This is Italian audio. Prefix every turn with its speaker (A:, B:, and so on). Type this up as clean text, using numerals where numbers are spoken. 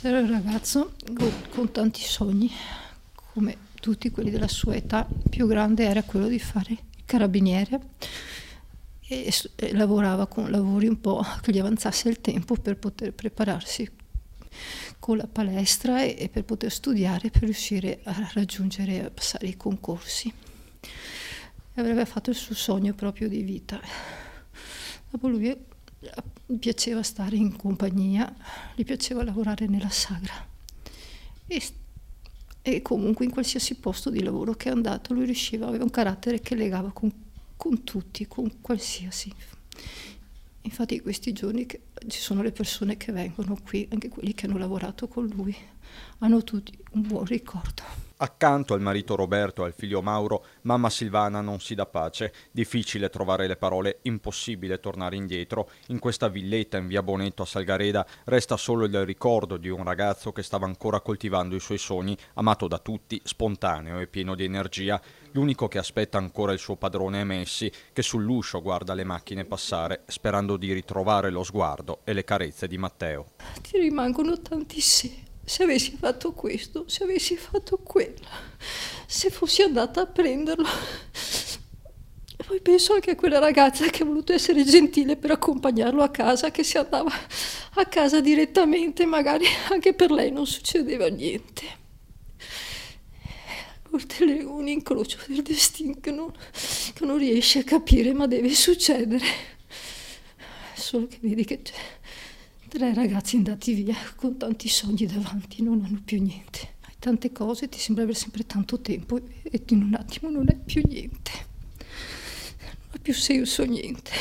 A: C'era un ragazzo con tanti sogni, come tutti quelli della sua età. Il più grande era quello di fare il carabiniere e lavorava con lavori un po' che gli avanzasse il tempo per poter prepararsi con la palestra e per poter studiare, per riuscire a raggiungere, a passare i concorsi. Avrebbe fatto il suo sogno proprio di vita. Dopo lui gli piaceva stare in compagnia, gli piaceva lavorare nella sagra e comunque in qualsiasi posto di lavoro che è andato lui riusciva, aveva un carattere che legava con tutti, con qualsiasi. Infatti in questi giorni ci sono le persone che vengono qui, anche quelli che hanno lavorato con lui, hanno tutti un buon ricordo.
B: Accanto al marito Roberto e al figlio Mauro, mamma Silvana non si dà pace. Difficile trovare le parole, impossibile tornare indietro. In questa villetta in via Bonetto a Salgareda resta solo il ricordo di un ragazzo che stava ancora coltivando i suoi sogni, amato da tutti, spontaneo e pieno di energia. L'unico che aspetta ancora il suo padrone è Messi, che sull'uscio guarda le macchine passare, sperando di ritrovare lo sguardo e le carezze di Matteo.
A: Ti rimangono tanti se avessi fatto questo, se avessi fatto quello, se fossi andata a prenderlo. E poi penso anche a quella ragazza che ha voluto essere gentile per accompagnarlo a casa, che se andava a casa direttamente, magari anche per lei non succedeva niente. A volte è un incrocio del destino che non riesci a capire, ma deve succedere. Solo che vedi che 3 ragazzi andati via con tanti sogni davanti, non hanno più niente. Hai tante cose, ti sembra avere sempre tanto tempo e in un attimo non hai più niente. Non ha più senso niente.